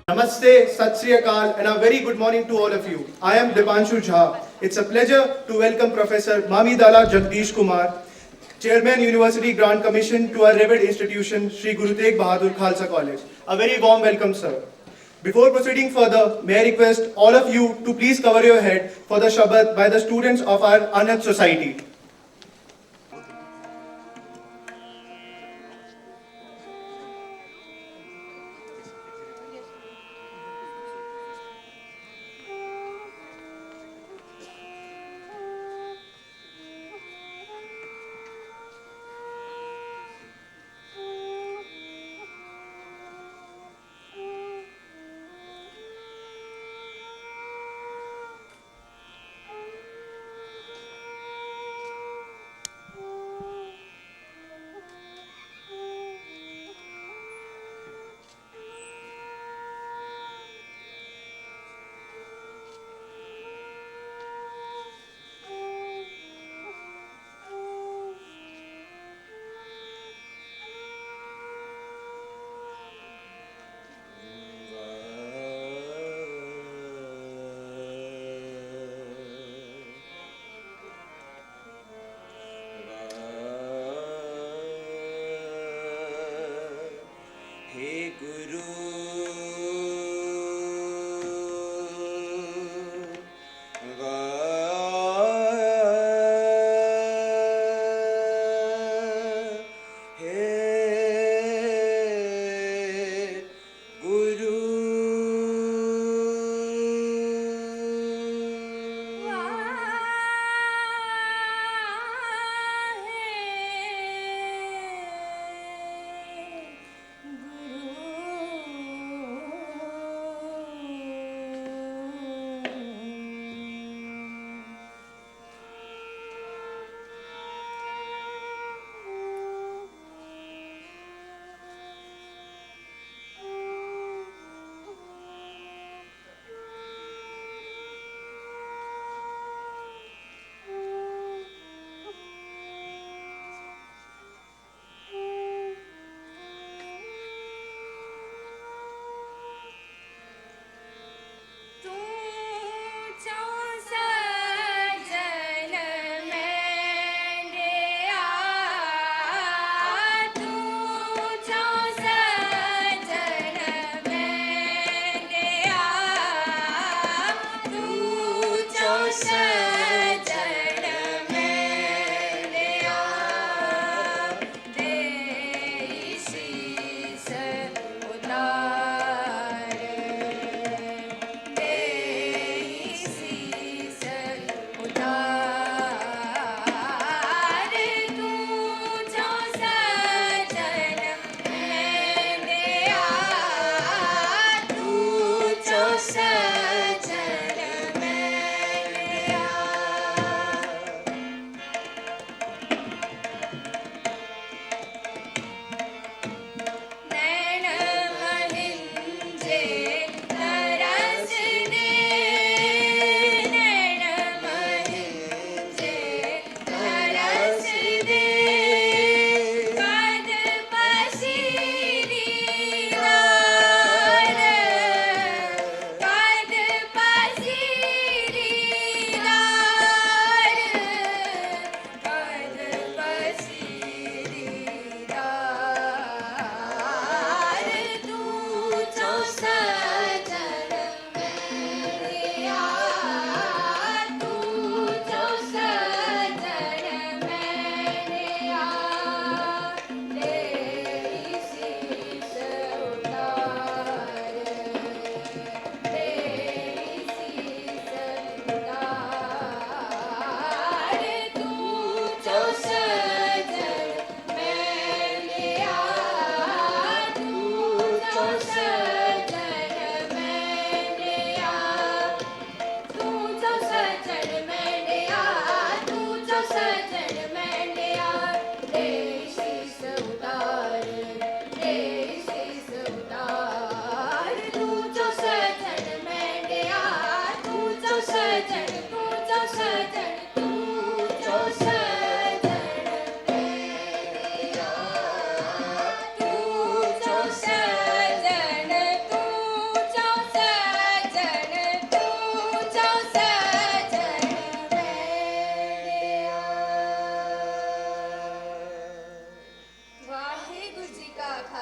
Namaste, Sat Sri Akal, and a very good morning to all of you. I am Dipanshu Jha. It's a pleasure to welcome Professor Mamidala Jagadesh Kumar, Chairman University Grant Commission to our revered institution, Shri Tegh Bahadur Khalsa College. A very warm welcome, sir. Before proceeding further, may I request all of you to please cover your head for the Shabad by the students of our Anath Society.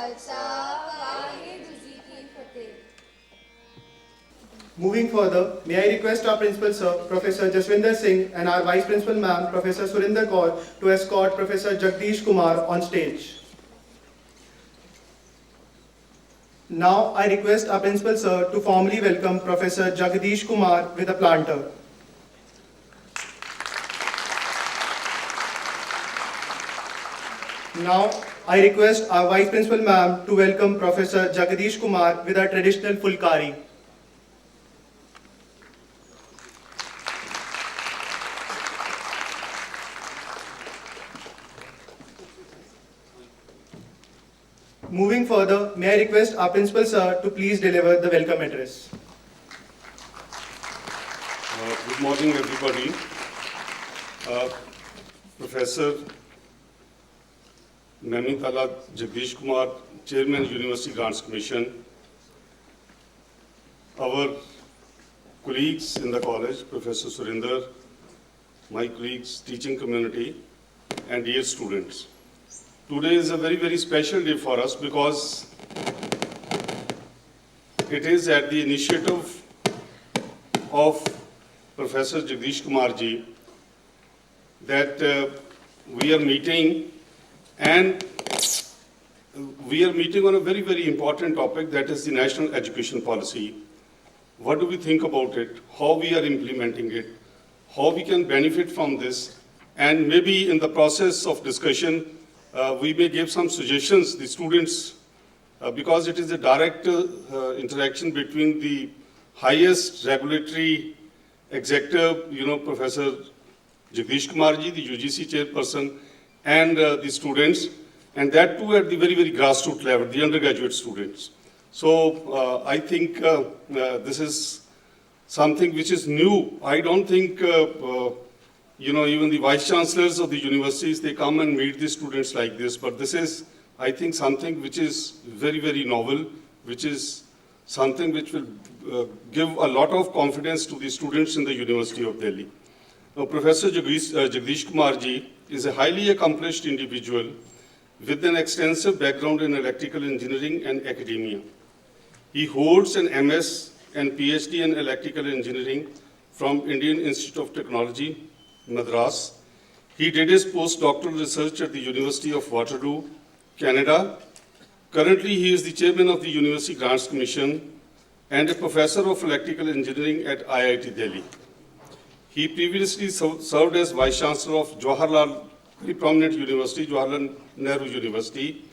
Khalsa, Waheguru Ji Ki Fateh. Moving further, may I request our Principal Sir, Professor Jaswinder Singh, and our Vice Principal Ma'am, Professor Surinder Kaur, to escort Professor Jagadesh Kumar on stage. Now, I request our Principal Sir to formally welcome Professor Jagadesh Kumar with a planter. Now, I request our Vice Principal Ma'am to welcome Professor Jagadesh Kumar with a traditional fulkari. Moving further, may I request our Principal Sir to please deliver the welcome address. Good morning, everybody. Professor Namitala Jagadesh Kumar, Chairman, University Grants Commission, our colleagues in the college, Professor Surinder, my colleagues, teaching community, and dear students. Today is a very, very special day for us because it is at the initiative of Professor Jagadesh Kumar ji that we are meeting, and we are meeting on a very, very important topic, that is the national education policy. What do we think about it? How we are implementing it? How we can benefit from this? And maybe in the process of discussion, we may give some suggestions, the students, because it is a direct interaction between the highest regulatory executive, Professor Jagadesh Kumar ji, the UGC Chairperson, and the students, and that too at the very, very grassroots level, the undergraduate students. So I think this is something which is new. I don't think even the vice chancellors of the universities, they come and meet the students like this. But this is, I think, something which is very, very novel, which is something which will give a lot of confidence to the students in the University of Delhi. Now, Professor Jagadesh Kumar ji is a highly accomplished individual with an extensive background in electrical engineering and academia. He holds an MS and PhD in electrical engineering from Indian Institute of Technology, Madras. He did his postdoctoral research at the University of Waterloo, Canada. Currently, he is the chairman of the University Grants Commission and a professor of electrical engineering at IIT Delhi. He previously served as vice chancellor of Jawaharlal, very prominent university, Jawaharlal Nehru University.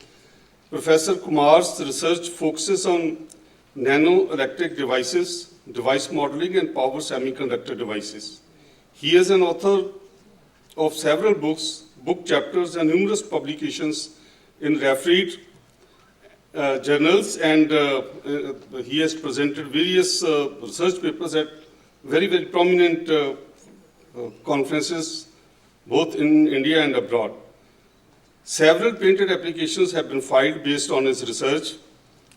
Professor Kumar's research focuses on nano-electric devices, device modeling, and power semiconductor devices. He is an author of several books, book chapters, and numerous publications in refereed journals, and he has presented various research papers at very, very prominent conferences, both in India and abroad. Several patent applications have been filed based on his research.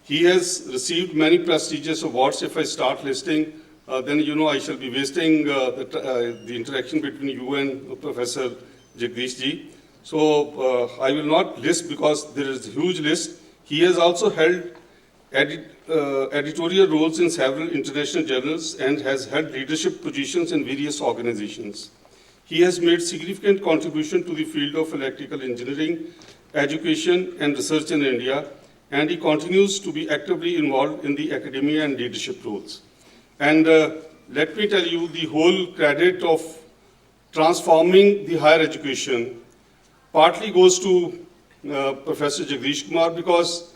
He has received many prestigious awards. If I start listing, then I shall be wasting the interaction between you and Professor Jagadesh ji. So I will not list because there is a huge list. He has also held editorial roles in several international journals and has held leadership positions in various organizations. He has made significant contribution to the field of electrical engineering, education and research in India, and he continues to be actively involved in the academia and leadership roles. And let me tell you, the whole credit of transforming the higher education partly goes to Professor Jagadesh Kumar, because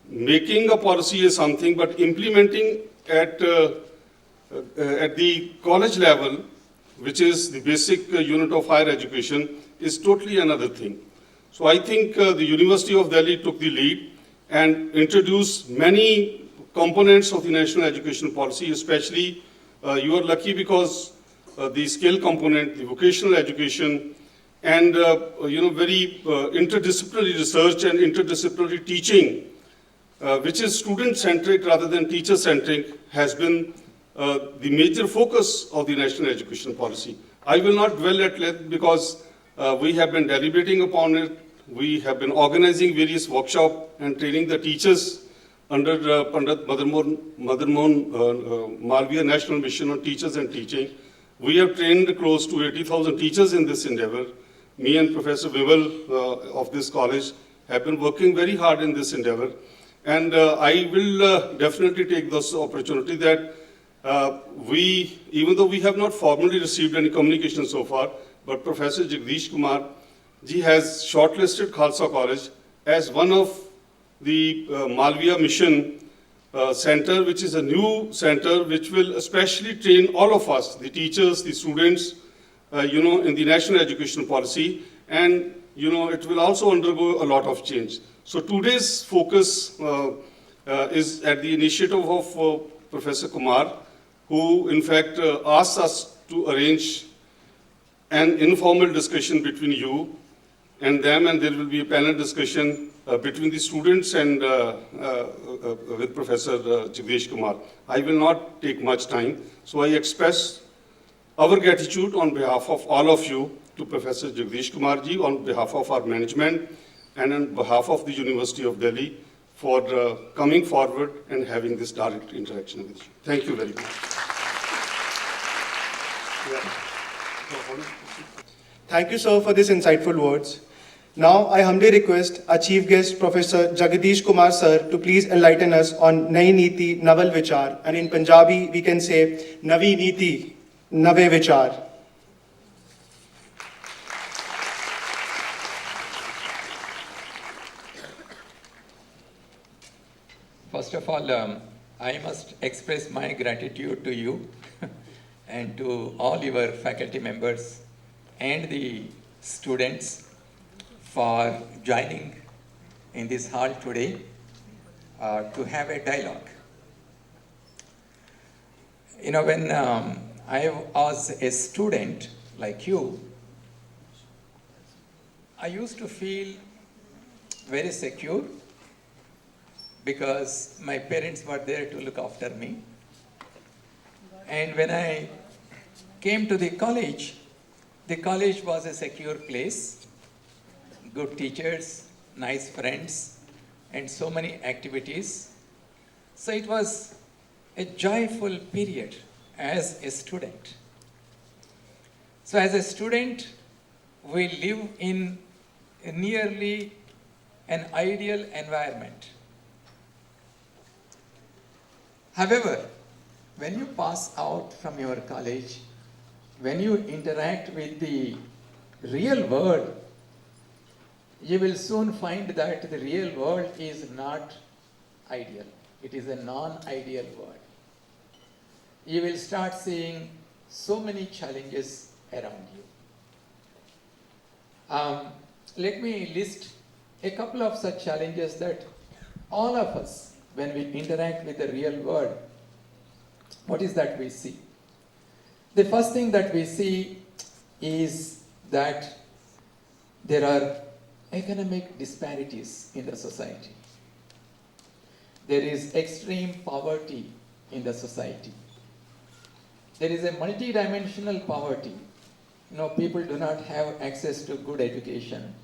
making a policy is something, but implementing at the college level, which is the basic unit of higher education, is totally another thing. So I think the University of Delhi took the lead and introduced many components of the national education policy, especially you are lucky because the skill component, the vocational education, and very interdisciplinary research and interdisciplinary teaching, which is student-centric rather than teacher-centric, has been the major focus of the national education policy. I will not dwell at length because we have been deliberating upon it we have been organizing various workshops and training the teachers under Pandit Madan Mohan Malviya National Mission on Teachers and Teaching. We have trained close to 80,000 teachers in this endeavor. Me and Professor Vimal of this college have been working very hard in this endeavor. And I will definitely take this opportunity that even though we have not formally received any communication so far, but Professor Jagadesh Kumar ji has shortlisted Khalsa College as one of the Malviya Mission Center, which is a new center which will especially train all of us, the teachers, the students, in the national education policy, and it will also undergo a lot of change. So today's focus is at the initiative of Professor Kumar, who in fact asked us to arrange an informal discussion between you and them, and there will be a panel discussion between the students and with Professor Jagadesh Kumar. I will not take much time, so I express our gratitude on behalf of all of you to Professor Jagadesh Kumar ji, on behalf of our management and on behalf of the University of Delhi for coming forward and having this direct interaction with you. Thank you very much. Thank you, sir, for these insightful words. Now, I humbly request our chief guest, Professor Jagadesh Kumar sir, to please enlighten us on Nai Niti Naval Vichar, and in Punjabi we can say Navi Niti Nave Vichar. First of all, I must express my gratitude to you and to all your faculty members and the students for joining in this hall today to have a dialogue. When I was a student like you, I used to feel very secure because my parents were there to look after me. And when I came to the college was a secure place, good teachers, nice friends, and so many activities. So it was a joyful period as a student. So as a student, we live in nearly an ideal environment. However, when you pass out from your college, when you interact with the real world, you will soon find that the real world is not ideal. It is a non-ideal world. You will start seeing so many challenges around you. Let me list a couple of such challenges that all of us, when we interact with the real world, what is that we see? The first thing that we see is that there are economic disparities in the society. There is extreme poverty in the society. There is a multidimensional poverty. People do not have access to good education,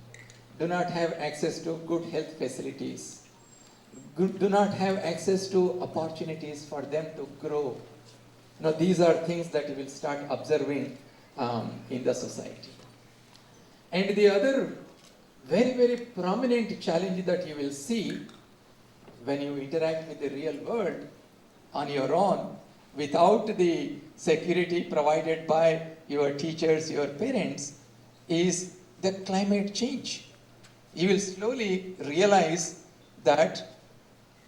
do not have access to good health facilities, do not have access to opportunities for them to grow. These are things that you will start observing in the society. And the other very, very prominent challenge that you will see when you interact with the real world on your own, without the security provided by your teachers, your parents, is the climate change. You will slowly realize that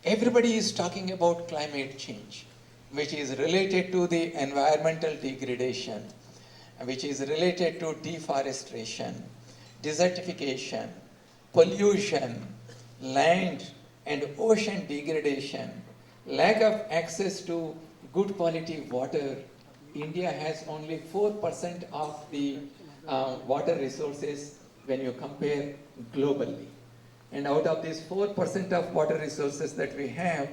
everybody is talking about climate change, which is related to the environmental degradation, which is related to deforestation, desertification, pollution, land and ocean degradation, lack of access to good quality water. India has only 4% of the water resources when you compare globally. And out of these 4% of water resources that we have,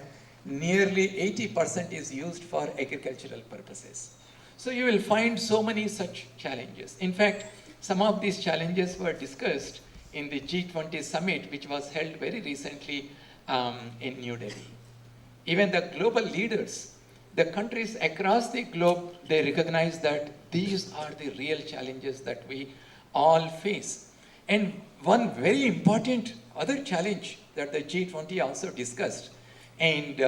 nearly 80% is used for agricultural purposes. So you will find so many such challenges. In fact, some of these challenges were discussed in the G20 summit, which was held very recently in New Delhi. Even the global leaders, the countries across the globe, they recognize that these are the real challenges that we all face. And one very important other challenge that the G20 also discussed, and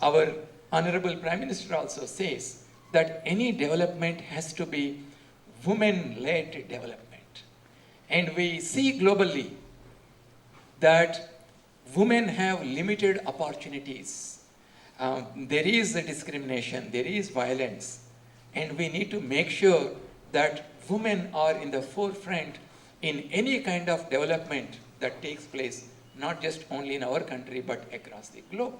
our Honorable Prime Minister also says, that any development has to be women-led development. And we see globally that women have limited opportunities. There is a discrimination, there is violence, and we need to make sure that women are in the forefront in any kind of development that takes place, not just only in our country, but across the globe.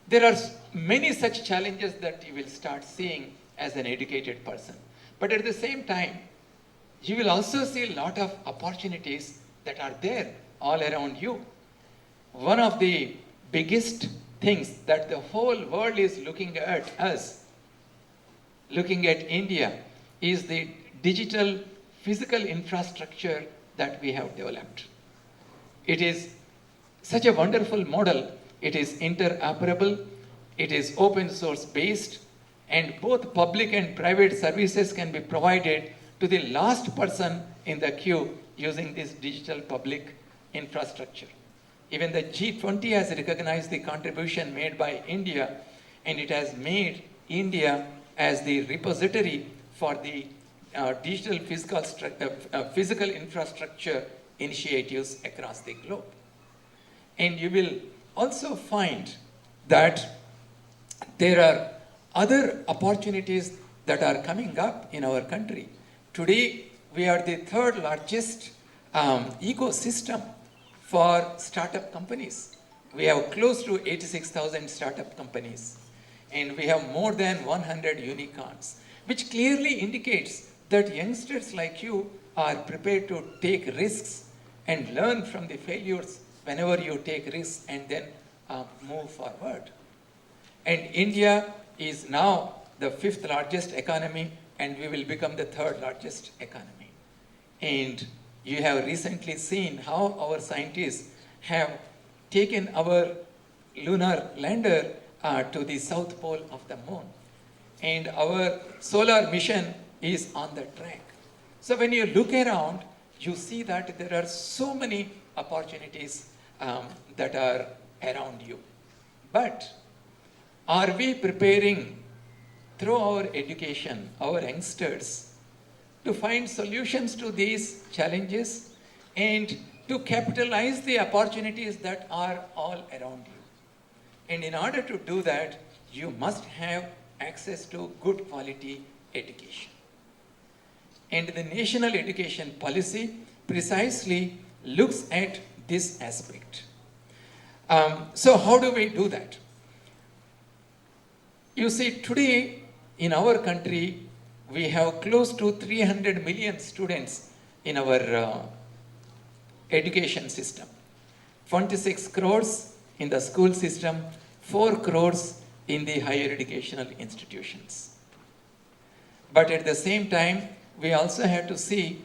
There are many such challenges that you will start seeing as an educated person. But at the same time, you will also see a lot of opportunities that are there all around you. One of the biggest things that the whole world is looking at us, looking at India, is the digital physical infrastructure that we have developed. It is such a wonderful model. It is interoperable, it is open source based, and both public and private services can be provided to the last person in the queue using this digital public infrastructure. Even the G20 has recognized the contribution made by India, and it has made India as the repository for the digital physical infrastructure initiatives across the globe. And you will also find that there are other opportunities that are coming up in our country. Today, we are the third largest ecosystem for startup companies. We have close to 86,000 startup companies, and we have more than 100 unicorns, which clearly indicates that youngsters like you are prepared to take risks and learn from the failures whenever you take risks and then move forward. And India is now the 5th largest economy, and we will become the 3rd largest economy. And you have recently seen how our scientists have taken our lunar lander to the south pole of the moon. And our solar mission is on the track. So when you look around, you see that there are so many opportunities that are around you. But are we preparing through our education, our youngsters, to find solutions to these challenges and to capitalize the opportunities that are all around you? And in order to do that, you must have access to good quality education. And the national education policy precisely looks at this aspect. So how do we do that? You see, today in our country, we have close to 300 million students in our education system. 26 crores in the school system, 4 crores in the higher educational institutions. But at the same time, we also have to see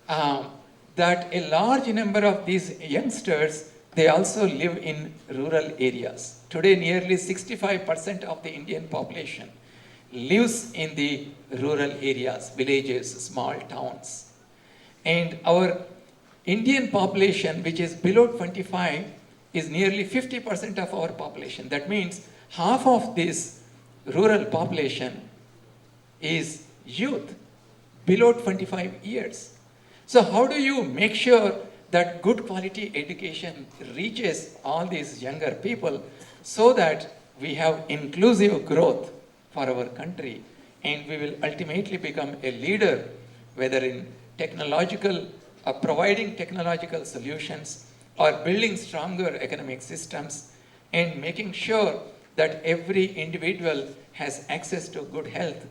that a large number of these youngsters, they also live in rural areas. Today, nearly 65% of the Indian population lives in the rural areas, villages, small towns. And our Indian population, which is below 25, is nearly 50% of our population. That means half of this rural population is youth below 25 years. So how do you make sure that good quality education reaches all these younger people so that we have inclusive growth for our country and we will ultimately become a leader, whether in technological, providing technological solutions or building stronger economic systems and making sure that every individual has access to good health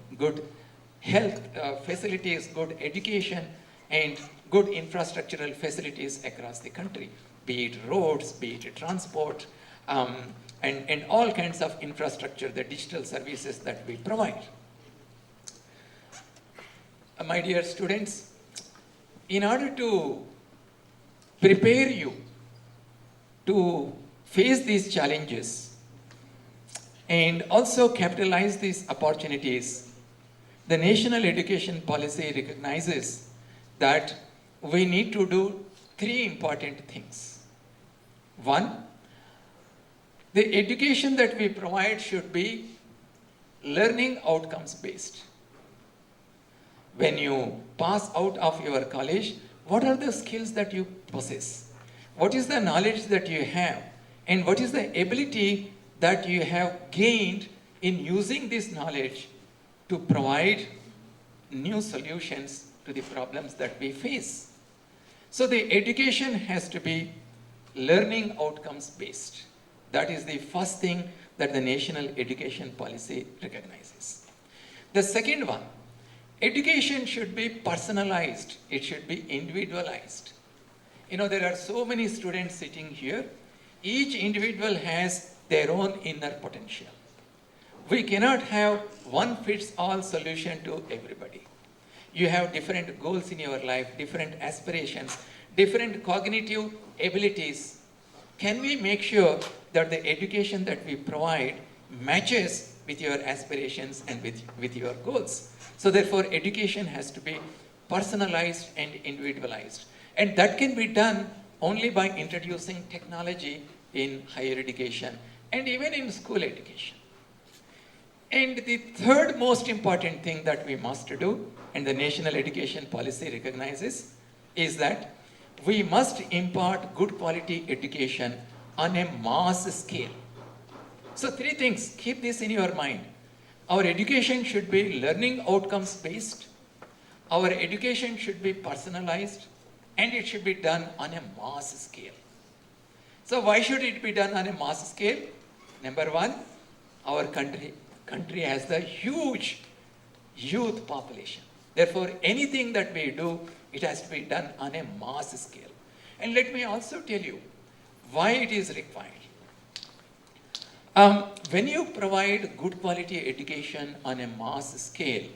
facilities, good education, and good infrastructural facilities across the country, be it roads, be it transport, and all kinds of infrastructure, the digital services that we provide. My dear students, in order to prepare you to face these challenges and also capitalize these opportunities, the national education policy recognizes that we need to do three important things. One, the education that we provide should be learning outcomes based. When you pass out of your college, what are the skills that you possess? What is the knowledge that you have? And what is the ability that you have gained in using this knowledge to provide new solutions to the problems that we face? So the education has to be learning outcomes based. That is the first thing that the national education policy recognizes. The second one, education should be personalized. It should be individualized. You know, there are so many students sitting here. Each individual has their own inner potential. We cannot have one fits all solution to everybody. You have different goals in your life, different aspirations, different cognitive abilities. Can we make sure that the education that we provide matches with your aspirations and with your goals? So therefore, education has to be personalized and individualized. And that can be done only by introducing technology in higher education and even in school education. And the third most important thing that we must do, and the national education policy recognizes, is that we must impart good quality education on a mass scale. So three things, keep this in your mind. Our education should be learning outcomes based, our education should be personalized, and it should be done on a mass scale. So why should it be done on a mass scale? Number one, our country has the huge youth population. Therefore, anything that we do, it has to be done on a mass scale. And let me also tell you why it is required. When you provide good quality education on a mass scale,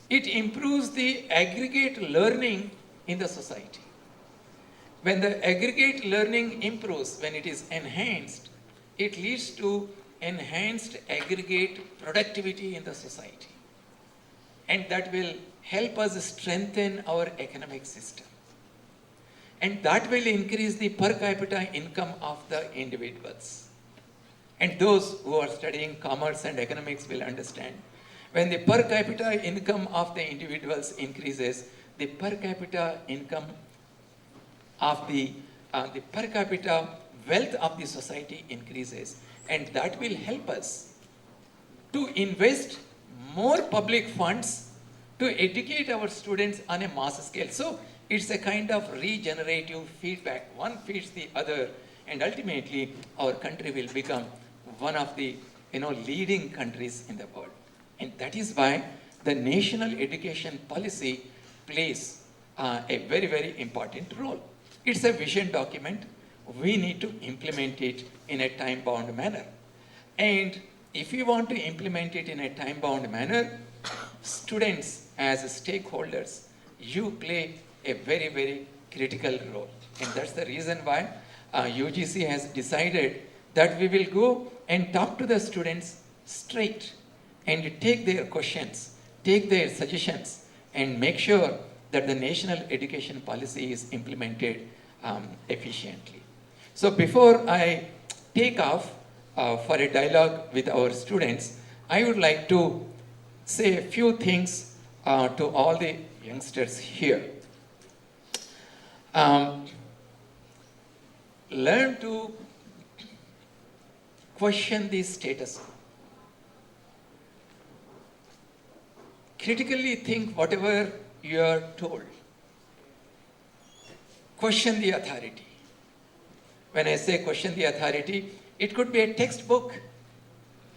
it improves the aggregate learning in the society. When the aggregate learning improves, when it is enhanced, it leads to enhanced aggregate productivity in the society. And that will help us strengthen our economic system. And that will increase the per capita income of the individuals. And those who are studying commerce and economics will understand. When the per capita income of the individuals increases, the per capita income of the per capita wealth of the society increases. And that will help us to invest more public funds to educate our students on a mass scale. So it's a kind of regenerative feedback. One feeds the other, and ultimately our country will become one of the leading countries in the world. And that is why the national education policy plays a very, very important role. It's a vision document. We need to implement it in a time-bound manner. And if we want to implement it in a time-bound manner, students as stakeholders, you play a very, very critical role. And that's the reason why UGC has decided that we will go and talk to the students straight and take their questions, take their suggestions, and make sure that the national education policy is implemented efficiently. So before I take off for a dialogue with our students, I would like to say a few things to all the youngsters here. Learn to question the status quo. Critically think whatever you are told. Question the authority. When I say question the authority, it could be a textbook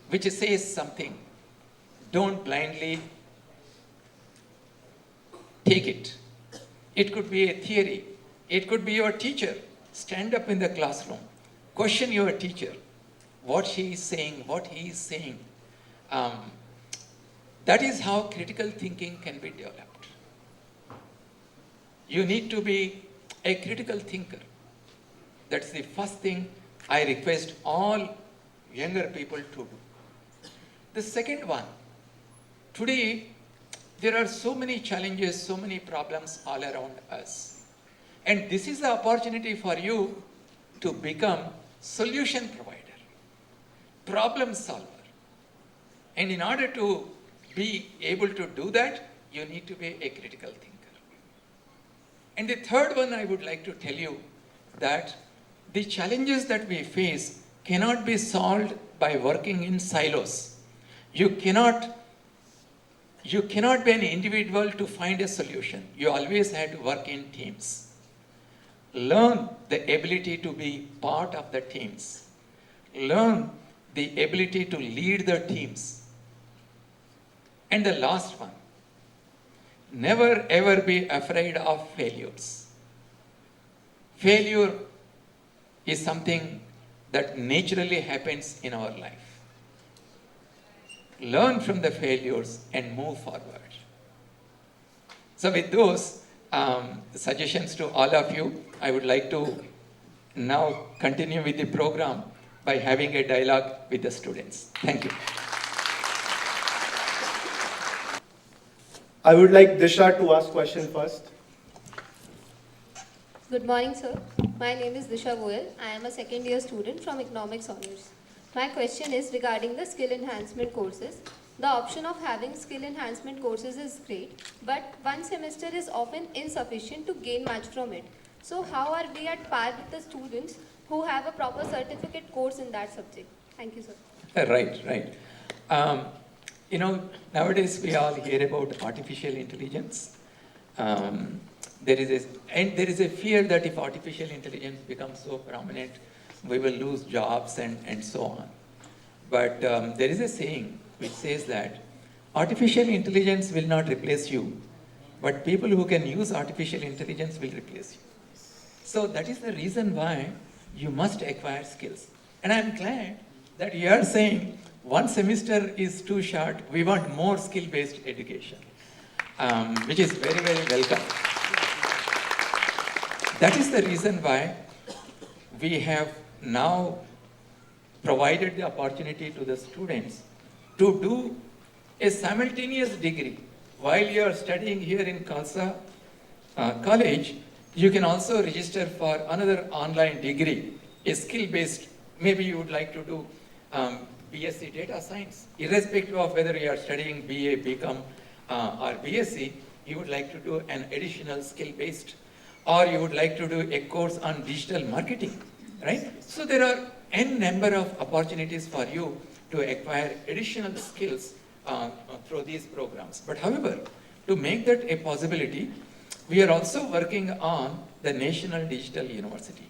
which says something. Don't blindly take it. It could be a theory. It could be your teacher. Stand up in the classroom. Question your teacher. What she is saying, what he is saying. That is how critical thinking can be developed. You need to be a critical thinker. That's the first thing I request all younger people to do. The second one, today there are so many challenges, so many problems all around us. And this is the opportunity for you to become solution provider, problem solver. And in order to be able to do that, you need to be a critical thinker. And the third one, I would like to tell you that the challenges that we face cannot be solved by working in silos. You cannot be an individual to find a solution. You always have to work in teams. Learn the ability to be part of the teams. Learn the ability to lead the teams. And the last one, never ever be afraid of failures. Failure is something that naturally happens in our life. Learn from the failures and move forward. So with those suggestions to all of you, I would like to now continue with the program by having a dialogue with the students. Thank you. I would like Disha to ask question first. Good morning, sir. My name is Disha Goyal. I am a second year student from Economics Honors. My question is regarding the skill enhancement courses. The option of having skill enhancement courses is great, but one semester is often insufficient to gain much from it. So how are we at par with the students who have a proper certificate course in that subject? Thank you, sir. Right. Nowadays we all hear about artificial intelligence. There is a fear that if artificial intelligence becomes so prominent, we will lose jobs and so on. But there is a saying which says that artificial intelligence will not replace you, but people who can use artificial intelligence will replace you. So that is the reason why you must acquire skills. And I'm glad that you are saying one semester is too short, we want more skill-based education, which is very, very welcome. That is the reason why we have now provided the opportunity to the students to do a simultaneous degree. While you are studying here in Khalsa College, you can also register for another online degree, a skill-based. Maybe you would like to do BSc Data Science. Irrespective of whether you are studying BA, BCom or BSc, you would like to do an additional skill-based, or you would like to do a course on digital marketing, right? So there are n number of opportunities for you to acquire additional skills through these programs. But however, to make that a possibility, we are also working on the National Digital University.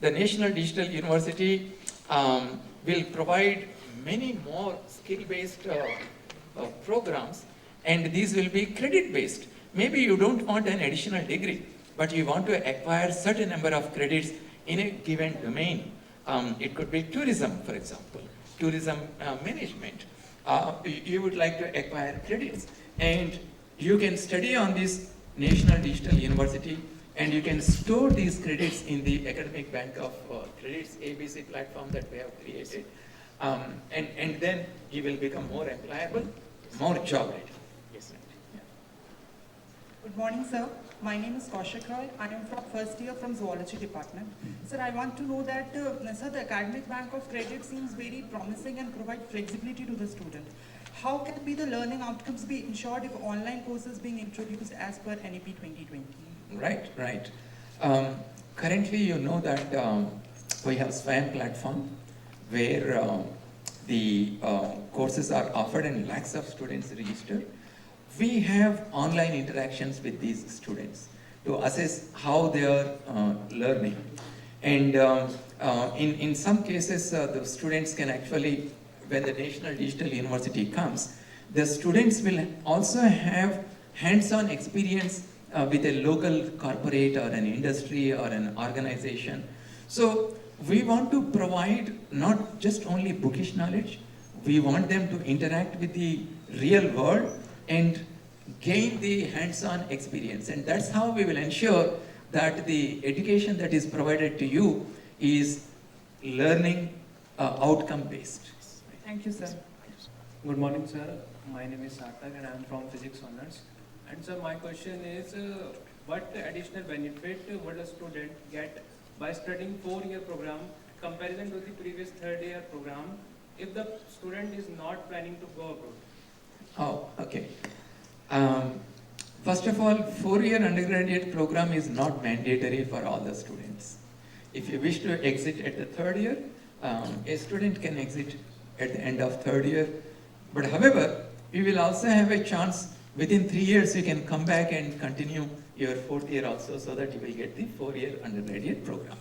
The National Digital University will provide many more skill-based programs, and these will be credit-based. Maybe you don't want an additional degree, but you want to acquire certain number of credits in a given domain. It could be tourism, for example, tourism management. You would like to acquire credits, and you can study on this National Digital University, and you can store these credits in the academic bank of credits ABC platform that we have created. And then you will become more employable, more job ready. Yes, ma'am. Yeah. Good morning, sir. My name is Kaushik Roy. I am from first year from Zoology Department. Sir, I want to know that, sir, the academic bank of credit seems very promising and provide flexibility to the student. How can be the learning outcomes be ensured if online courses being introduced as per NEP 2020? Right. Currently, you know that we have SWAYAM platform where the courses are offered and lakhs of students register. We have online interactions with these students to assess how they are learning. And in some cases, the students can actually, when the National Digital University comes, the students will also have hands-on experience with a local corporate or an industry or an organization. So we want to provide not just only bookish knowledge, we want them to interact with the real world and gain the hands-on experience. And that's how we will ensure that the education that is provided to you is learning outcome based. Thank you, sir. Good morning, sir. My name is Sarthak and I am from Physics Honors. And sir, my question is, what additional benefit would a student get by studying 4-year program comparison to the previous 3rd-year program if the student is not planning to go abroad? Oh, okay. First of all, 4-year undergraduate program is not mandatory for all the students. If you wish to exit at the 3rd year, a student can exit at the end of 3rd year. But however, you will also have a chance within 3 years you can come back and continue your 4th year also, so that you will get the 4-year undergraduate program.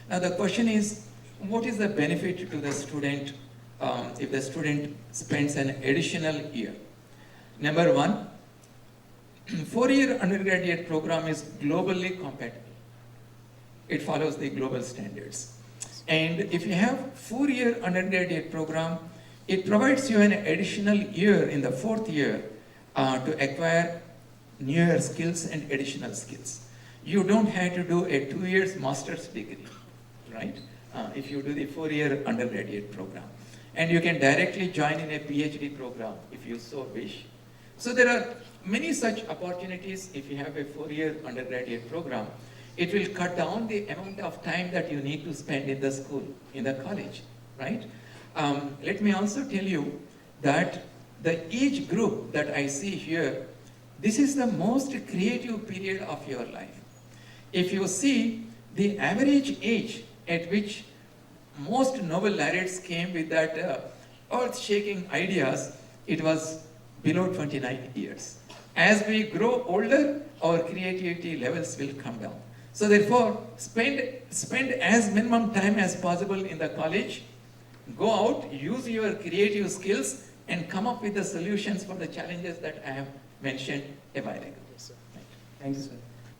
Now the question is, what is the benefit to the student if the student spends an additional year? Number one, 4-year undergraduate program is globally compatible. It follows the global standards. And if you have 4-year undergraduate program, it provides you an additional year in the 4th year to acquire newer skills and additional skills. You don't have to do a 2 years master's degree, right? If you do the 4-year undergraduate program. And you can directly join in a PhD program if you so wish. So there are many such opportunities if you have a 4-year undergraduate program. It will cut down the amount of time that you need to spend in the school, in the college, right? Let me also tell you that the age group that I see here, this is the most creative period of your life. If you see the average age at which most Nobel laureates came with that earth-shaking ideas, it was below 29 years. As we grow older, our creativity levels will come down. So therefore, spend as minimum time as possible in the college, go out, use your creative skills, and come up with the solutions for the challenges that I have mentioned a while ago. Thank you, sir.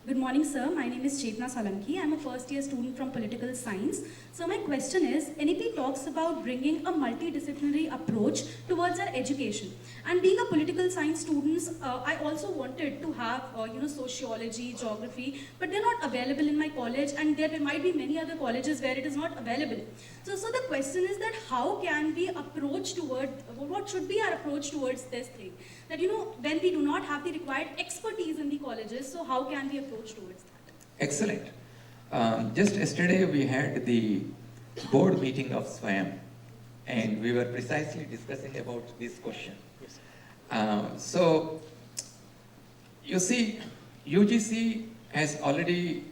Good morning, sir. My name is Chetna Salanki. I'm a first-year student from political science. So my question is, NEP talks about bringing a multidisciplinary approach towards our education. And being a political science student, I also wanted to have, sociology, geography, but they're not available in my college, and there might be many other colleges where it is not available. So the question is that how can we approach toward, what should be our approach towards this thing? That, when we do not have the required expertise in the colleges, so how can we approach towards that? Excellent. Just yesterday we had the board meeting of SWAYAM, and we were precisely discussing about this question. So, you see, UGC has already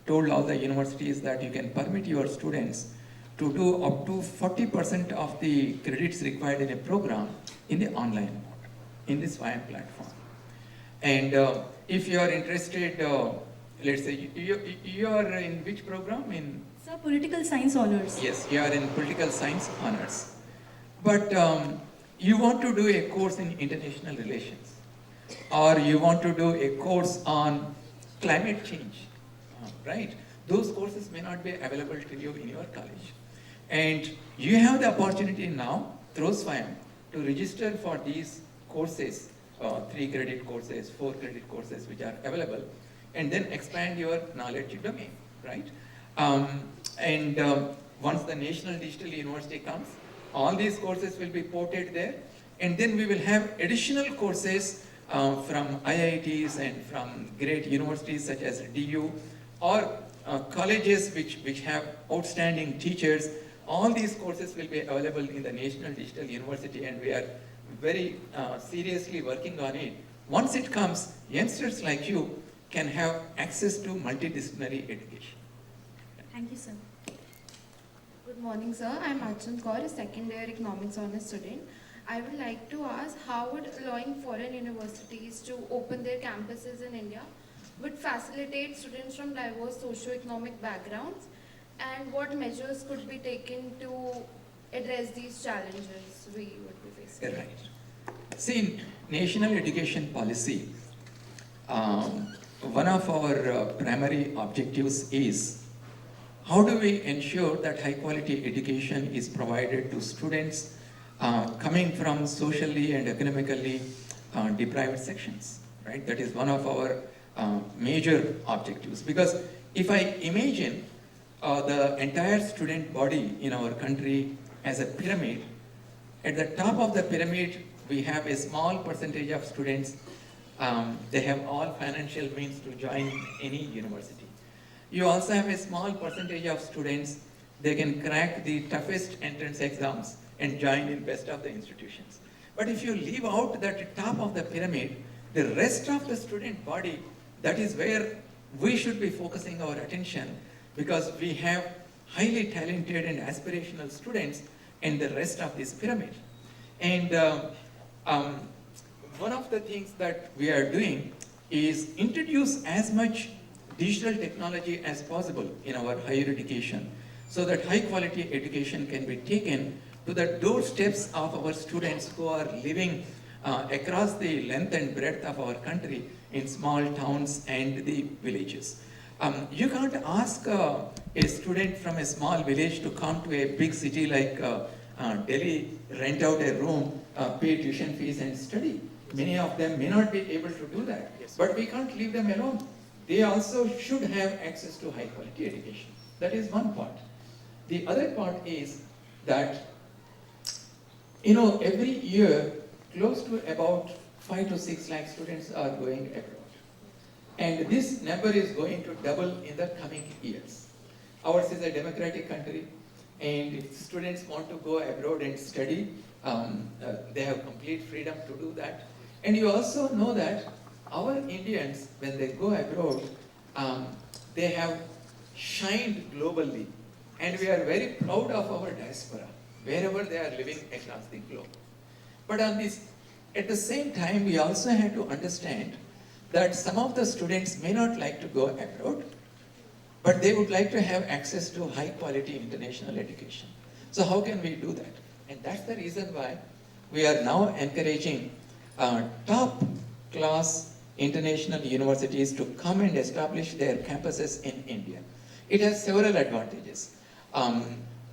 told all the universities that you can permit your students to do up to 40% of the credits required in a program in the online mode, in this SWAYAM platform. And if you are interested, let's say, you are in which program? Sir, political science honors. Yes, you are in political science honors. But you want to do a course in international relations, or you want to do a course on climate change, right? Those courses may not be available to you in your college. And you have the opportunity now, through SWAYAM, to register for these courses, 3 credit courses, 4 credit courses which are available, and then expand your knowledge domain, right? Once the National Digital University comes, all these courses will be ported there, and then we will have additional courses from IITs and from great universities such as DU, or colleges which have outstanding teachers. All these courses will be available in the National Digital University, and we are very seriously working on it. Once it comes, youngsters like you can have access to multidisciplinary education. Thank you, sir. Good morning, sir. I'm Archana Kaur, a second-year economics honors student. I would like to ask, how would allowing foreign universities to open their campuses in India would facilitate students from diverse socio-economic backgrounds, and what measures could be taken to address these challenges we would be facing? Right. See, in national education policy, one of our primary objectives is how do we ensure that high quality education is provided to students coming from socially and economically deprived sections, right? That is one of our major objectives, because if I imagine the entire student body in our country as a pyramid, at the top of the pyramid, we have a small percentage of students. They have all financial means to join any university. You also have a small percentage of students, they can crack the toughest entrance exams and join in best of the institutions. But if you leave out that top of the pyramid, the rest of the student body, that is where we should be focusing our attention, because we have highly talented and aspirational students in the rest of this pyramid. And one of the things that we are doing is introduce as much digital technology as possible in our higher education, so that high quality education can be taken to the doorsteps of our students who are living across the length and breadth of our country in small towns and the villages. You can't ask a student from a small village to come to a big city like Delhi, rent out a room, pay tuition fees and study. Many of them may not be able to do that, but we can't leave them alone. They also should have access to high quality education. That is one part. The other part is that, every year, close to about 5 to 6 lakh students are going abroad. And this number is going to double in the coming years. Ours is a democratic country, and if students want to go abroad and study, they have complete freedom to do that. And you also know that our Indians, when they go abroad, they have shined globally. And we are very proud of our diaspora, wherever they are living across the globe. But at the same time, we also have to understand that some of the students may not like to go abroad, but they would like to have access to high quality international education. So how can we do that? And that's the reason why we are now encouraging top class international universities to come and establish their campuses in India. It has several advantages.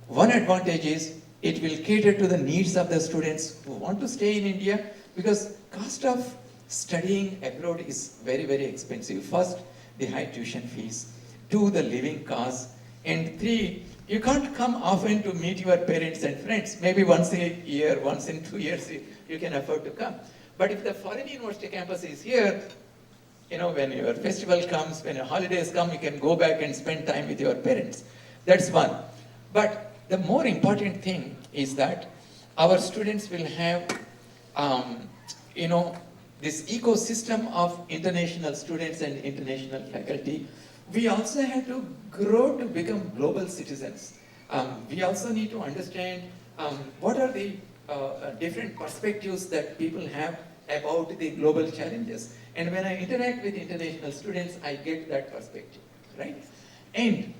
One advantage is it will cater to the needs of the students who want to stay in India, because cost of studying abroad is very, very expensive. First, the high tuition fees. 2, the living costs. And 3, you can't come often to meet your parents and friends. Maybe once a year, once in 2 years, you can afford to come. But if the foreign university campus is here, when your festival comes, when your holidays come, you can go back and spend time with your parents. That's one. But the more important thing is that our students will have, this ecosystem of international students and international faculty. We also have to grow to become global citizens. We also need to understand what are the different perspectives that people have about the global challenges. And when I interact with international students, I get that perspective, right? And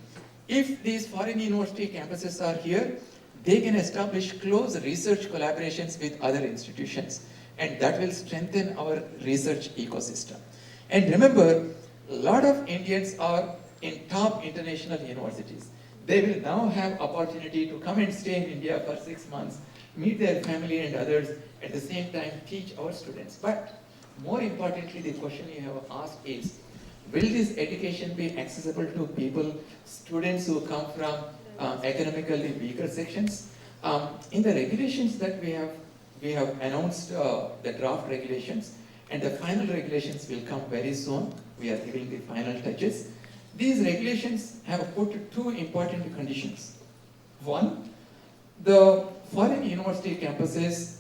if these foreign university campuses are here, they can establish close research collaborations with other institutions, and that will strengthen our research ecosystem. And remember, a lot of Indians are in top international universities. They will now have opportunity to come and stay in India for 6 months, meet their family and others, at the same time teach our students. But more importantly, the question you have asked is, will this education be accessible to people, students who come from economically weaker sections? In the regulations that we have announced the draft regulations, and the final regulations will come very soon. We are giving the final touches. These regulations have put 2 important conditions. One, the foreign university campuses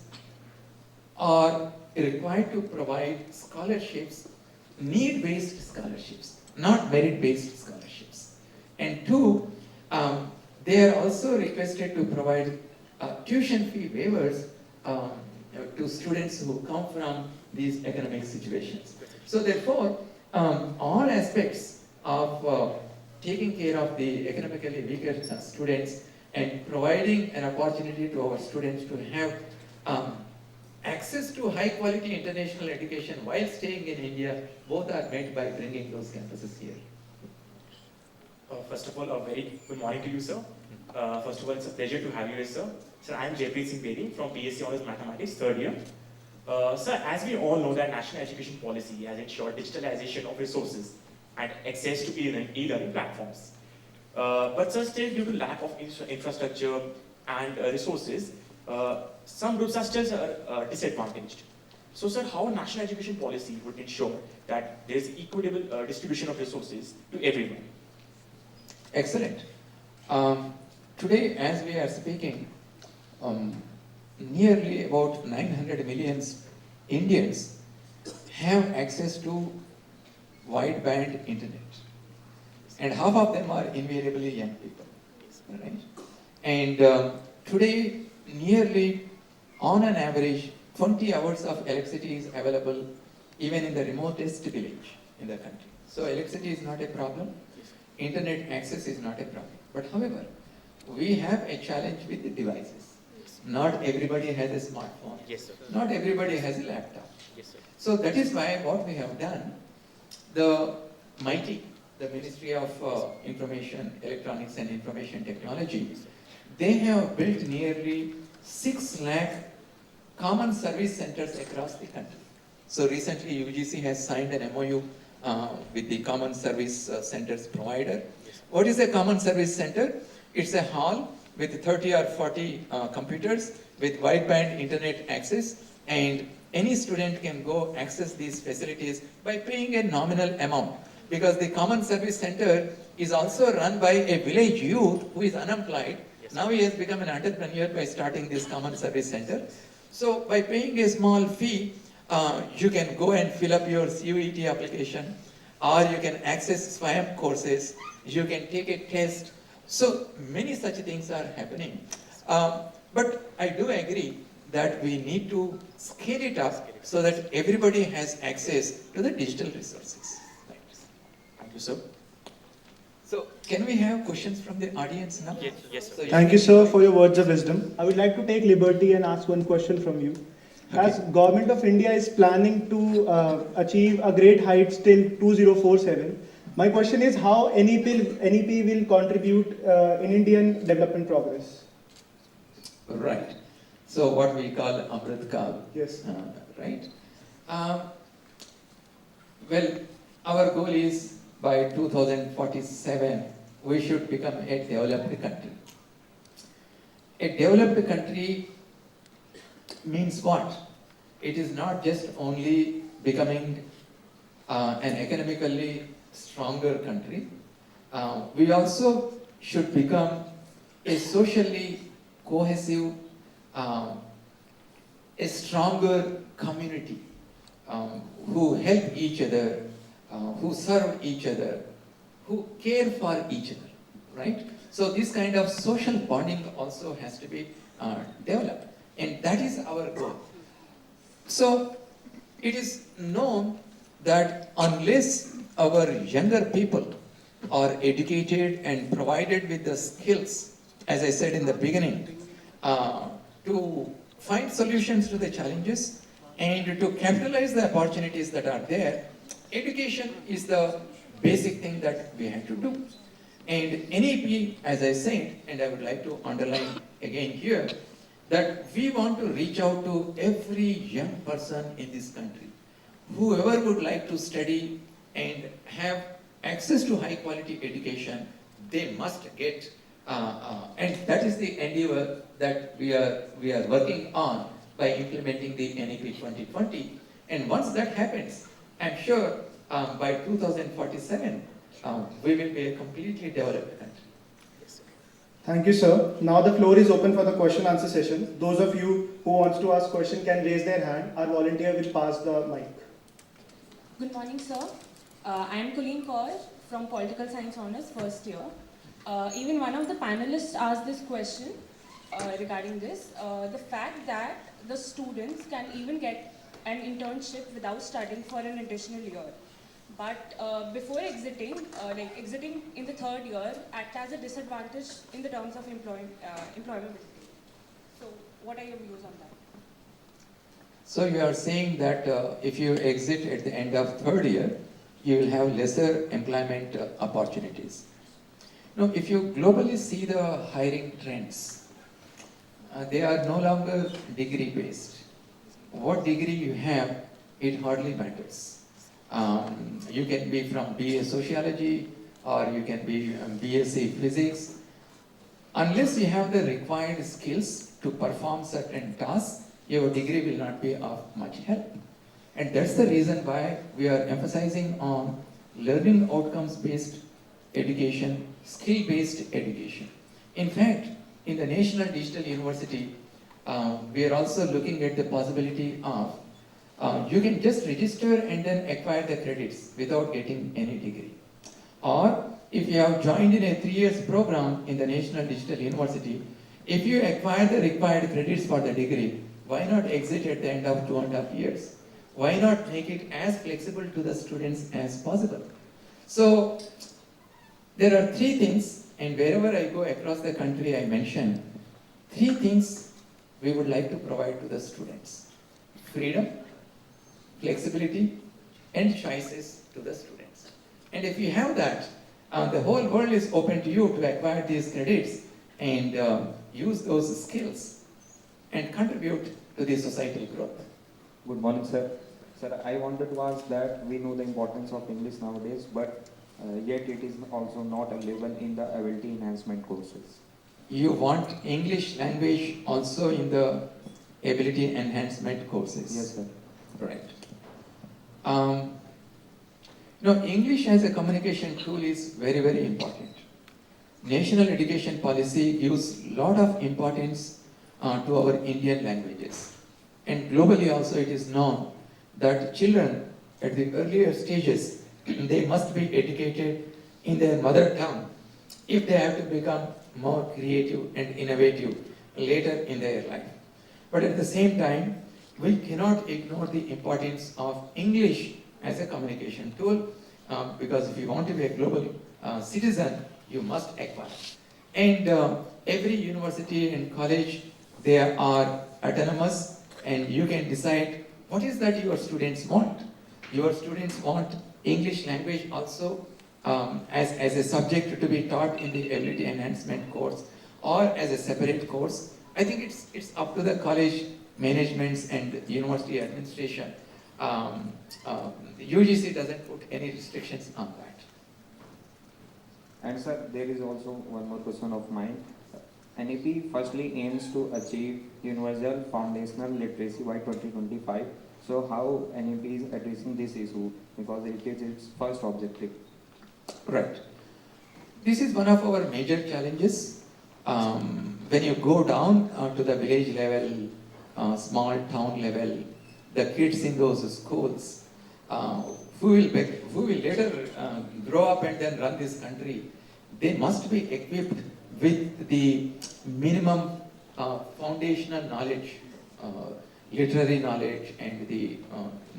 are required to provide scholarships, need-based scholarships, not merit-based scholarships. And 2, they are also requested to provide tuition fee waivers to students who come from these economic situations. So therefore, all aspects of taking care of the economically weaker students and providing an opportunity to our students to have access to high quality international education while staying in India, both are met by bringing those campuses here. First of all, a very good morning to you, sir. First of all, it's a pleasure to have you here, sir. Sir, I am Jaypreet Singh Bedi from BSc Honours Mathematics, 3rd year. Sir, as we all know that national education policy has ensured digitalization of resources and access to e-learning platforms. But sir, still due to lack of infrastructure and resources, some groups are still disadvantaged. So sir, how national education policy would ensure that there is equitable distribution of resources to everyone? Excellent. Today, as we are speaking, nearly about 900 million Indians have access to wideband internet. And half of them are invariably young people, right? And today, nearly on an average, 20 hours of electricity is available even in the remotest village in the country. So electricity is not a problem, internet access is not a problem. But however, we have a challenge with the devices. Not everybody has a smartphone. Yes, sir. Not everybody has a laptop. Yes, sir. So that is why what we have done, the Ministry of Information, Electronics and Information Technology, they have built nearly 6 lakh common service centers across the country. So recently UGC has signed an MOU with the common service centers provider. What is a common service center? It's a hall with 30 or 40 computers with wideband internet access, and any student can go access these facilities by paying a nominal amount, because the common service center is also run by a village youth who is unemployed. Now he has become an entrepreneur by starting this common service center. So by paying a small fee, you can go and fill up your CUET application, or you can access SWAYAM courses, you can take a test. So many such things are happening. But I do agree that we need to scale it up so that everybody has access to the digital resources. Thank you, sir. So can we have questions from the audience now? Yes, sir. So Thank you, sir, for your words of wisdom. I would like to take liberty and ask one question from you. As Government of India is planning to achieve a great heights till 2047, my question is how NEP will contribute in Indian development progress? Right. So what we call Amrit Kal. Yes. Right. Well, our goal is by 2047, we should become a developed country. A developed country means what? It is not just only becoming an economically stronger country. We also should become a socially cohesive, a stronger community who help each other, who serve each other, who care for each other, right? So this kind of social bonding also has to be developed, and that is our goal. So it is known that unless our younger people are educated and provided with the skills, as I said in the beginning, to find solutions to the challenges and to capitalize the opportunities that are there, education is the basic thing that we have to do. And NEP, as I said, and I would like to underline again here, that we want to reach out to every young person in this country. Whoever would like to study and have access to high quality education, they must get, and that is the endeavor that we are working on by implementing the NEP 2020. And once that happens, I'm sure by 2047, we will be a completely developed country. Thank you, sir. Now the floor is open for the question answer session. Those of you who wants to ask question can raise their hand. Our volunteer will pass the mic. Good morning, sir. I am Colleen Kaur from Political Science Honours, first year. Even one of the panelists asked this question regarding this. The fact that the students can even get an internship without studying for an additional year. But before exiting, exiting in the third year, act as a disadvantage in the terms of employability. So, what are your views on that? So you are saying that if you exit at the end of third year, you will have lesser employment opportunities. Now, if you globally see the hiring trends, they are no longer degree based. What degree you have, it hardly matters. You can be from BA Sociology or you can be BSc Physics. Unless you have the required skills to perform certain tasks, your degree will not be of much help. And that's the reason why we are emphasizing on learning outcomes based education, skill based education. In fact, in the National Digital University, we are also looking at the possibility of you can just register and then acquire the credits without getting any degree. Or if you have joined in a 3 years program in the National Digital University, if you acquire the required credits for the degree, why not exit at the end of 2.5 years? Why not make it as flexible to the students as possible? So there are 3 things, and wherever I go across the country, I mention 3 things we would like to provide to the students: freedom, flexibility, and choices to the students. And if you have that, the whole world is open to you to acquire these credits and use those skills and contribute to the societal growth. Good morning, sir. Sir, I wanted to ask that we know the importance of English nowadays, but yet it is also not available in the ability enhancement courses. You want English language also in the ability enhancement courses? Yes, sir. Right. English as a communication tool is very, very important. National education policy gives a lot of importance to our Indian languages. And globally also it is known that children at the earlier stages, they must be educated in their mother tongue if they have to become more creative and innovative later in their life. But at the same time, we cannot ignore the importance of English as a communication tool because if you want to be a global citizen, you must acquire. And every university and college, they are autonomous and you can decide what is that your students want. Your students want English language also as a subject to be taught in the ability enhancement course or as a separate course. I think it's up to the college managements and university administration. The UGC doesn't put any restrictions on that. And sir, there is also one more question of mine. NEP firstly aims to achieve universal foundational literacy by 2025. So how NEP is addressing this issue, because it is its first objective? Right. This is one of our major challenges. When you go down to the village level, small town level, the kids in those schools who will later grow up and then run this country, they must be equipped with the minimum foundational knowledge, literary knowledge and the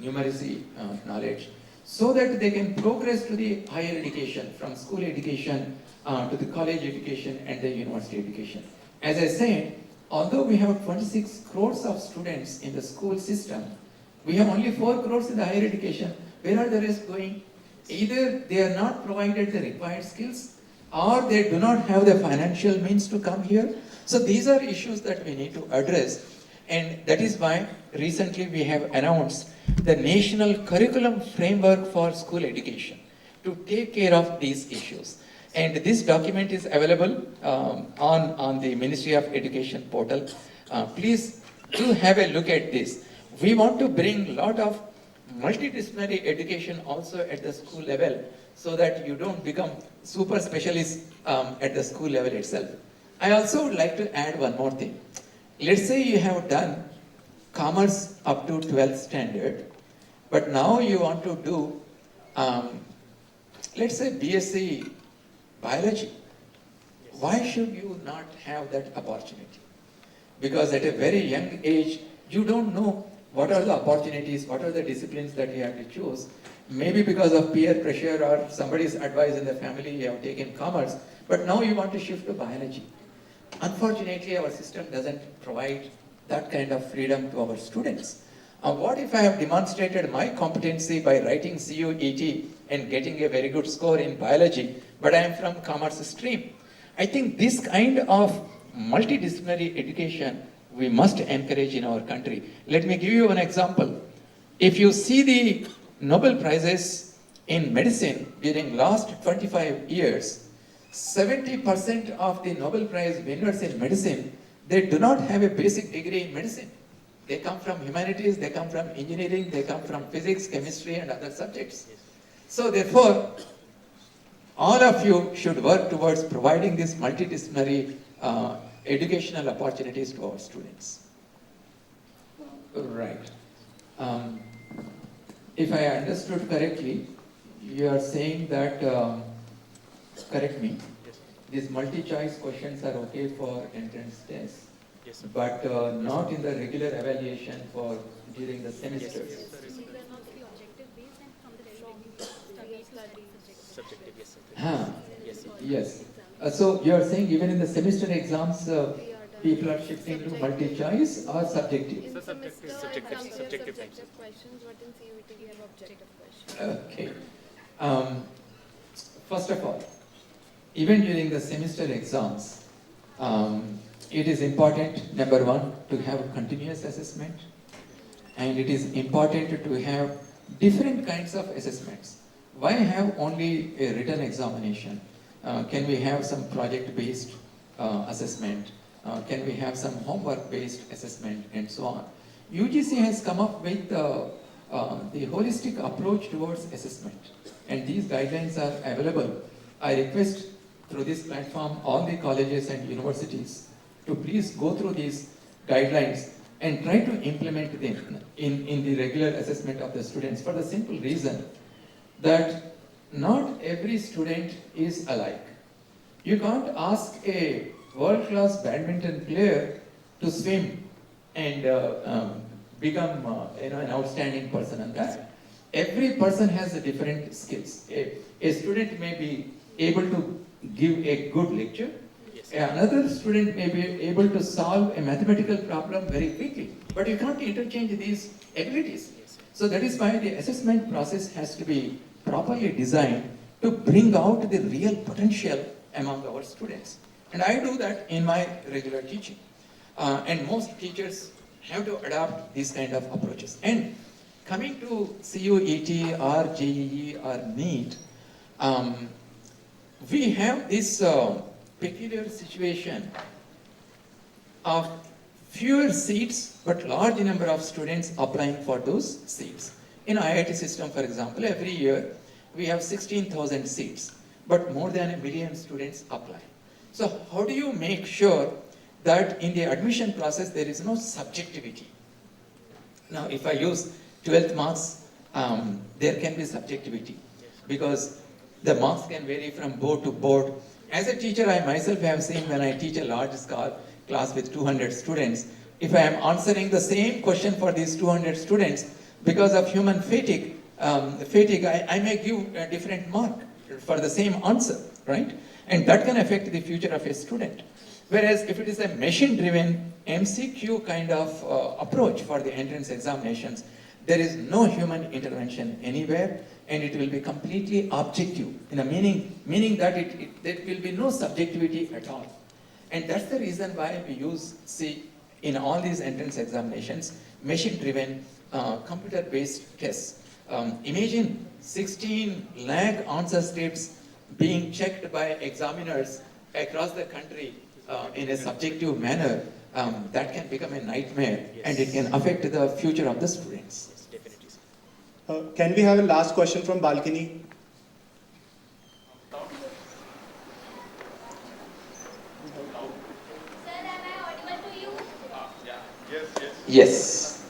numeracy knowledge, so that they can progress to the higher education, from school education to the college education and the university education. As I said, although we have 26 crores of students in the school system, we have only 4 crores in the higher education. Where are the rest going? Either they are not provided the required skills or they do not have the financial means to come here. So these are issues that we need to address, and that is why recently we have announced the National Curriculum Framework for School Education to take care of these issues. And this document is available on the Ministry of Education portal. Please do have a look at this. We want to bring a lot of multidisciplinary education also at the school level, so that you don't become super specialists at the school level itself. I also would like to add one more thing. Let's say you have done commerce up to 12th standard, but now you want to do, let's say BSc biology. Why should you not have that opportunity? Because at a very young age, you don't know what are the opportunities, what are the disciplines that you have to choose. Maybe because of peer pressure or somebody's advice in the family, you have taken commerce, but now you want to shift to biology. Unfortunately, our system doesn't provide that kind of freedom to our students. What if I have demonstrated my competency by writing CUET and getting a very good score in biology, but I am from commerce stream? I think this kind of multidisciplinary education we must encourage in our country. Let me give you an example. If you see the Nobel Prizes in medicine during last 25 years, 70% of the Nobel Prize winners in medicine, they do not have a basic degree in medicine. They come from humanities, they come from engineering, they come from physics, chemistry, and other subjects. So therefore, all of you should work towards providing these multidisciplinary educational opportunities to our students. Right. If I understood correctly, you are saying that, correct me, these multi-choice questions are okay for entrance tests, but not in the regular evaluation for during the semesters. Yes. So you are saying even in the semester exams, people are shifting to multi-choice or subjective? Subjective questions, but in CUET we have objective questions. Okay. First of all, even during the semester exams, it is important, number one, to have continuous assessment, and it is important to have different kinds of assessments. Why have only a written examination? Can we have some project-based assessment? Can we have some homework-based assessment, and so on? UGC has come up with the holistic approach towards assessment, and these guidelines are available. I request through this platform all the colleges and universities to please go through these guidelines and try to implement them in the regular assessment of the students, for the simple reason that not every student is alike. You can't ask a world-class badminton player to swim and become an outstanding person on that. Every person has a different skills. A student may be able to give a good lecture. Another student may be able to solve a mathematical problem very quickly, but you can't interchange these abilities. So that is why the assessment process has to be properly designed to bring out the real potential among our students. And I do that in my regular teaching. And most teachers have to adopt these kind of approaches. And coming to CUET or JEE or NEET, we have this peculiar situation of fewer seats but large number of students applying for those seats. In IIT system, for example, every year we have 16,000 seats, but more than 1 million students apply. So how do you make sure that in the admission process there is no subjectivity? Now, if I use 12th marks, there can be subjectivity because the marks can vary from board to board. As a teacher, I myself have seen when I teach a large class with 200 students, if I am answering the same question for these 200 students, because of human fatigue, I may give a different mark for the same answer, right? And that can affect the future of a student. Whereas if it is a machine-driven MCQ kind of approach for the entrance examinations, there is no human intervention anywhere, and it will be completely objective, in a meaning that there will be no subjectivity at all. And that's the reason why we use, in all these entrance examinations, machine-driven, computer-based tests. Imagine 16 lakh answer scripts being checked by examiners across the country in a subjective manner. That can become a nightmare, and it can affect the future of the students. Can we have a last question from balcony? Sir, am I audible to you? Yes.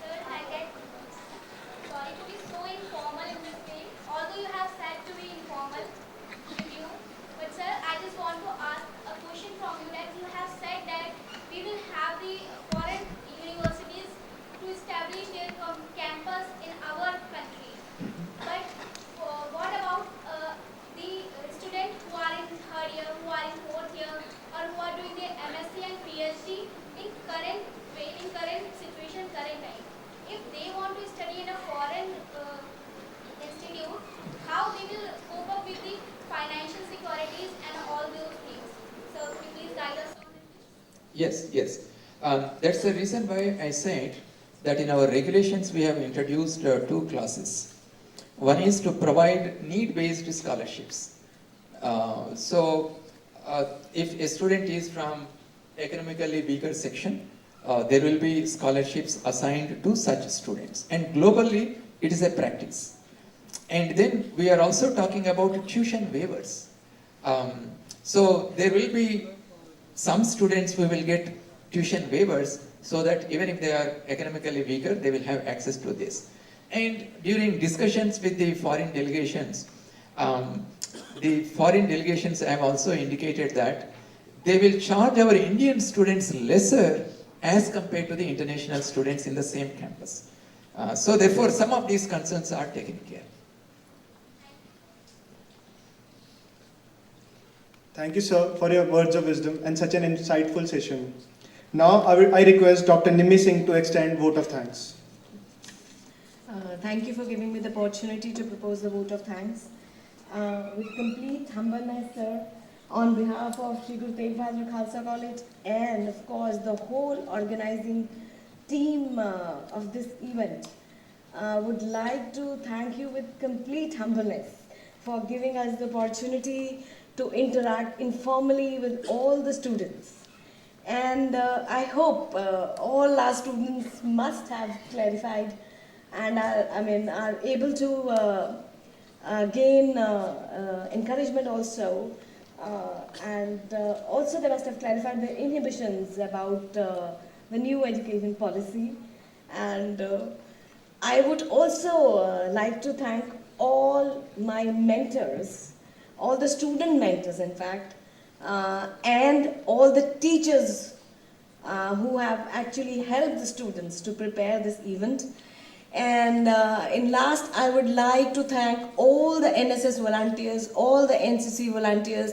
Sir, I get sorry to be so informal in this way, although you have said to be informal with you. But sir, I just want to ask a question from you that you have said that we will have the foreign universities to establish their campus in our country. But what about the students who are in third year, who are in fourth year, or who are doing their MSc and PhD in current situation, current time? If they want to study in a foreign institute, how they will cope up with the financial securities and all those things? So could you please guide us on it? Yes. That's the reason why I said that in our regulations we have introduced two clauses. One is to provide need-based scholarships. If a student is from economically weaker section, there will be scholarships assigned to such students. And globally, it is a practice. And then we are also talking about tuition waivers. So there will be some students who will get tuition waivers so that even if they are economically weaker, they will have access to this. And during discussions with the foreign delegations have also indicated that they will charge our Indian students lesser as compared to the international students in the same campus. So therefore, some of these concerns are taken care. Thank you, sir, for your words of wisdom and such an insightful session. Now, I request Dr. Nimmi Singh to extend vote of thanks. Thank you for giving me the opportunity to propose the vote of thanks. With complete humbleness, sir, on behalf of Shri Tegh Khalsa College and, of course, the whole organizing team of this event, would like to thank you with complete humbleness for giving us the opportunity to interact informally with all the students. And I hope all our students must have clarified and are able to gain encouragement also. Also they must have clarified the inhibitions about the new education policy. And I would also like to thank all my mentors, all the student mentors in fact, and all the teachers who have actually helped the students to prepare this event. And in last, I would like to thank all the NSS volunteers, all the NCC volunteers,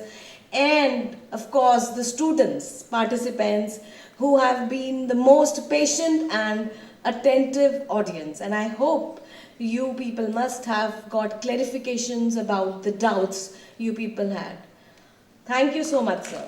and of course the students, participants, who have been the most patient and attentive audience. And I hope you people must have got clarifications about the doubts you people had. Thank you so much, sir.